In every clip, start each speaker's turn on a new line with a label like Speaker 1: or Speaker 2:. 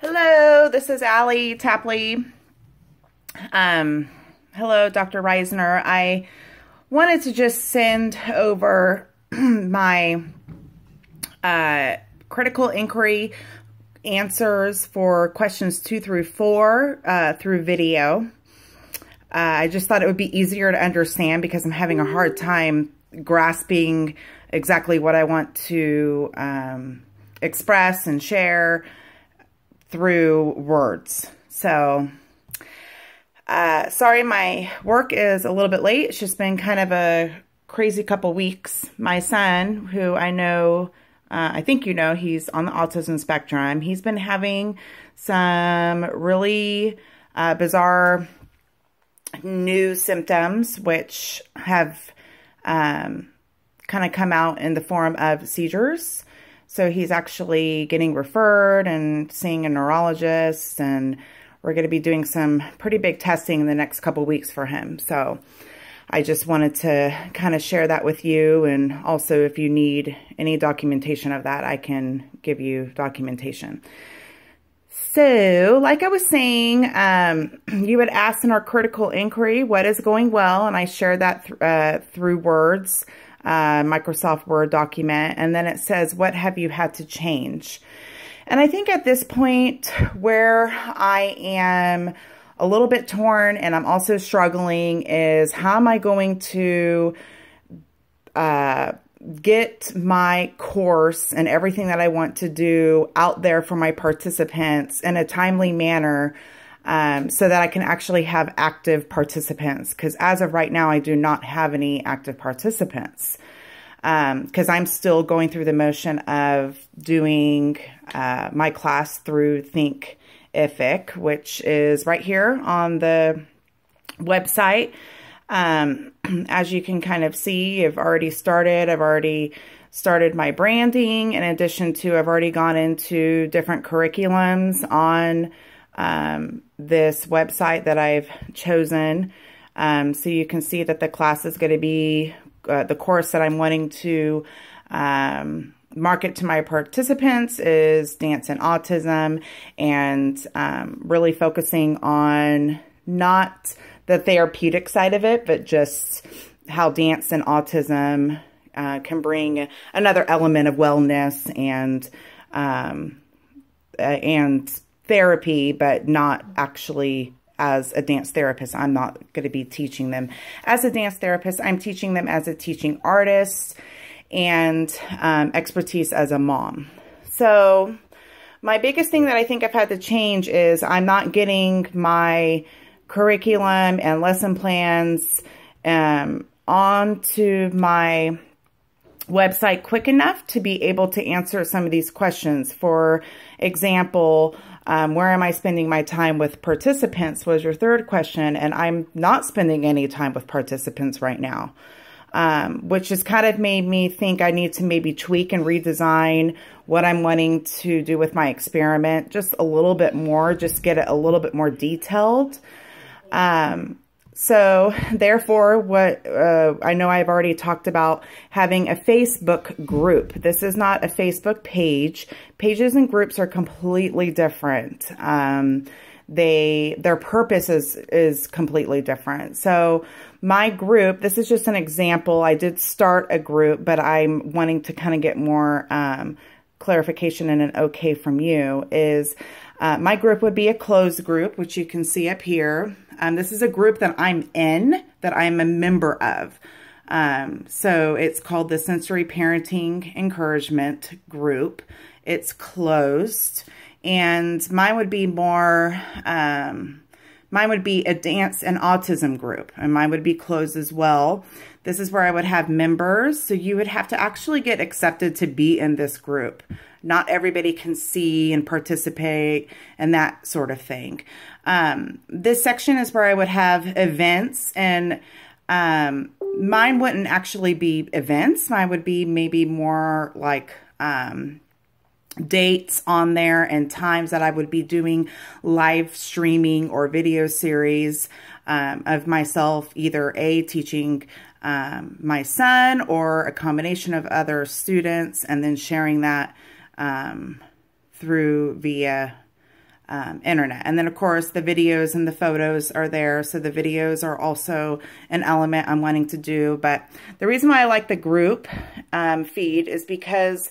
Speaker 1: Hello, this is Allie Tapley. Hello, Dr. Risner. I wanted to just send over my critical inquiry answers for questions 2 through 4 through video. I just thought it would be easier to understand because I'm having a hard time grasping exactly what I want to express and share through words. So, sorry my work is a little bit late. It's just been kind of a crazy couple weeks. My son, who I know, I think you know, he's on the autism spectrum. He's been having some really bizarre new symptoms, which have kind of come out in the form of seizures. So he's actually getting referred and seeing a neurologist, and we're going to be doing some pretty big testing in the next couple weeks for him. So I just wanted to kind of share that with you. And also, if you need any documentation of that, I can give you documentation. So like I was saying, you had asked in our critical inquiry, what is going well? And I shared that through words. Microsoft Word document, and then it says, what have you had to change? And I think at this point where I am a little bit torn and I'm also struggling is, how am I going to get my course and everything that I want to do out there for my participants in a timely manner, so that I can actually have active participants. Because as of right now, I do not have any active participants. Because I'm still going through the motion of doing my class through Thinkific, which is right here on the website. As you can kind of see, I've already started my branding. In addition to, I've already gone into different curriculums on this website that I've chosen. So you can see that the class is going to be the course that I'm wanting to market to my participants is Dance and Autism, and really focusing on not the therapeutic side of it, but just how dance and autism can bring another element of wellness and therapy, but not actually as a dance therapist. I'm not going to be teaching them as a dance therapist. I'm teaching them as a teaching artist and expertise as a mom. So my biggest thing that I think I've had to change is I'm not getting my curriculum and lesson plans onto my website quick enough to be able to answer some of these questions. For example, where am I spending my time with participants was your third question, and I'm not spending any time with participants right now, which has kind of made me think I need to maybe tweak and redesign what I'm wanting to do with my experiment just a little bit more, just get it a little bit more detailed. So therefore, what I know I've already talked about having a Facebook group. This is not a Facebook page. Pages and groups are completely different. Their purpose is completely different. So my group, this is just an example. I did start a group, but I'm wanting to kind of get more clarification and an okay from you. Is my group would be a closed group, which you can see up here. This is a group that I'm in, that I'm a member of. So it's called the Sensory Parenting Encouragement Group. It's closed, and mine would be more, mine would be a dance and autism group, and mine would be closed as well. This is where I would have members, so you would have to actually get accepted to be in this group. Not everybody can see and participate and that sort of thing. This section is where I would have events, and mine wouldn't actually be events. Mine would be maybe more like dates on there and times that I would be doing live streaming or video series of myself, either teaching my son or a combination of other students, and then sharing that through via internet. And then, of course, the videos and the photos are there. So the videos are also an element I'm wanting to do. But the reason why I like the group feed is because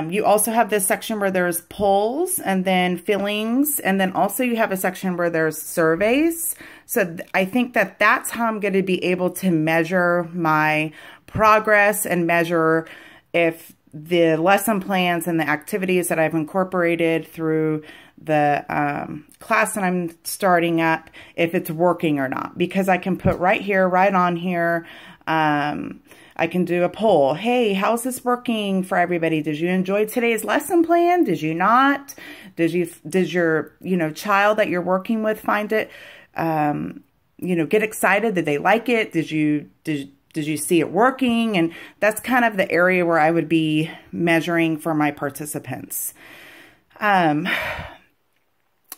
Speaker 1: you also have this section where there's polls and then fillings. And then also you have a section where there's surveys. So I think that that's how I'm going to be able to measure my progress and measure if the lesson plans and the activities that I've incorporated through the class that I'm starting up, if it's working or not. Because I can put right here, right on here, I can do a poll. Hey, how's this working for everybody? Did you enjoy today's lesson plan? Did you not? Did your, child that you're working with find it, get excited? Did they like it? Did you see it working? And that's kind of the area where I would be measuring for my participants.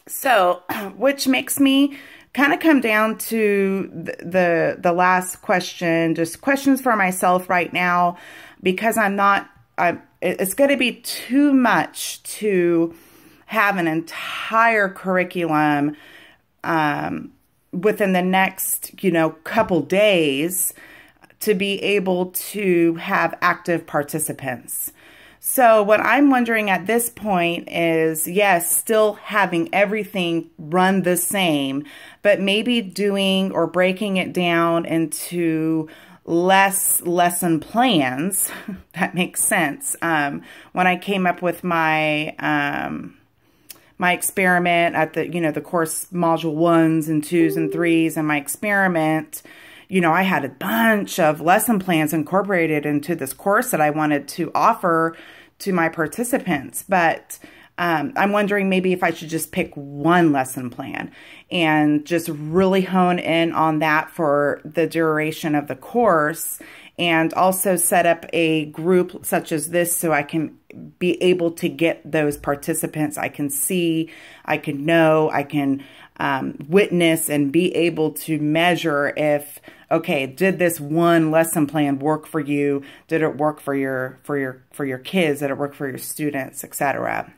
Speaker 1: So, which makes me kind of come down to the last question, just questions for myself right now, because it's going to be too much to have an entire curriculum within the next, couple days to be able to have active participants. So what I'm wondering at this point is, yes, still having everything run the same, but maybe doing or breaking it down into less lesson plans. That makes sense. When I came up with my my experiment at the course module 1s and 2s and 3s, and my experiment, I had a bunch of lesson plans incorporated into this course that I wanted to offer to my participants. But I'm wondering maybe if I should just pick one lesson plan and just really hone in on that for the duration of the course, and also set up a group such as this so I can be able to get those participants. I can see, I can know, I can witness and be able to measure if, okay, did this one lesson plan work for you? Did it work for your kids? Did it work for your students, etc.?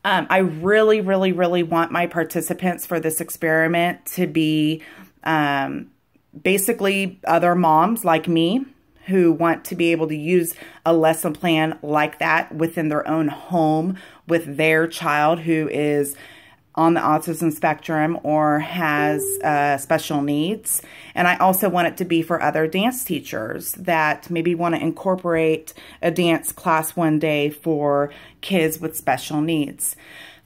Speaker 1: I really, really, really want my participants for this experiment to be basically other moms like me who want to be able to use a lesson plan like that within their own home with their child who is on the autism spectrum or has special needs. And I also want it to be for other dance teachers that maybe want to incorporate a dance class one day for kids with special needs.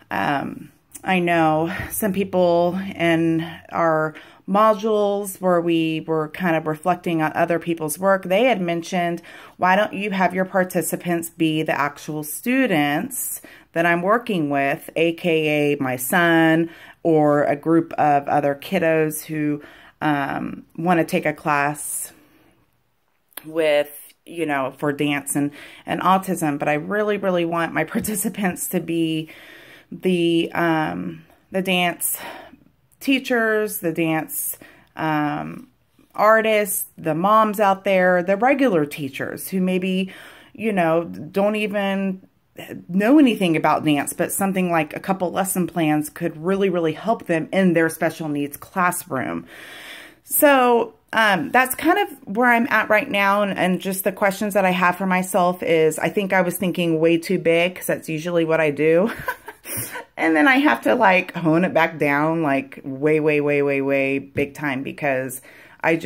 Speaker 1: I know some people in our modules where we were kind of reflecting on other people's work, they had mentioned, why don't you have your participants be the actual students that I'm working with, aka my son or a group of other kiddos who want to take a class with, for dance and autism. But I really, really want my participants to be the dance teachers, the dance artists, the moms out there, the regular teachers who maybe, don't even know anything about dance, but something like a couple lesson plans could really, really help them in their special needs classroom. So that's kind of where I'm at right now. And just the questions that I have for myself is, I think I was thinking way too big because that's usually what I do. And then I have to hone it back down way, way, way, way, way big time because I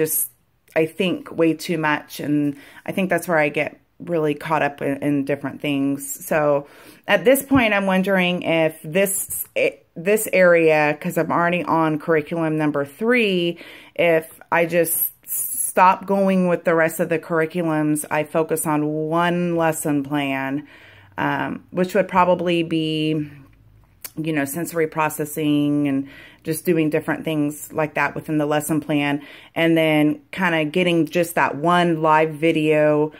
Speaker 1: think way too much. And I think that's where I get really caught up in different things. So at this point, I'm wondering if this area, because I'm already on curriculum number 3, if I just stop going with the rest of the curriculums, I focus on one lesson plan, which would probably be, sensory processing and just doing different things like that within the lesson plan. And then kind of getting just that one live video,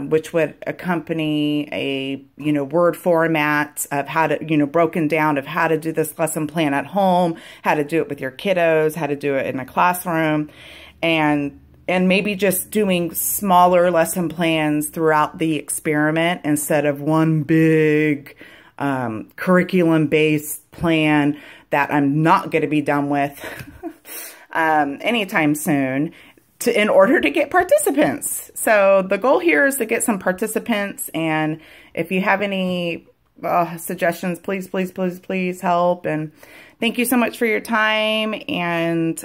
Speaker 1: which would accompany a, word format of how to, broken down of how to do this lesson plan at home, how to do it with your kiddos, how to do it in a classroom, and maybe just doing smaller lesson plans throughout the experiment instead of one big curriculum-based plan that I'm not going to be done with anytime soon in order to get participants. So the goal here is to get some participants, and if you have any suggestions, please, please, please, please help. And thank you so much for your time, and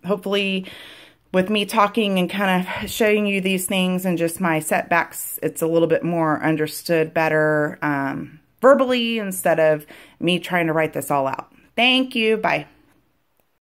Speaker 1: hopefully with me talking and kind of showing you these things and just my setbacks, it's a little bit more understood better verbally instead of me trying to write this all out. Thank you. Bye.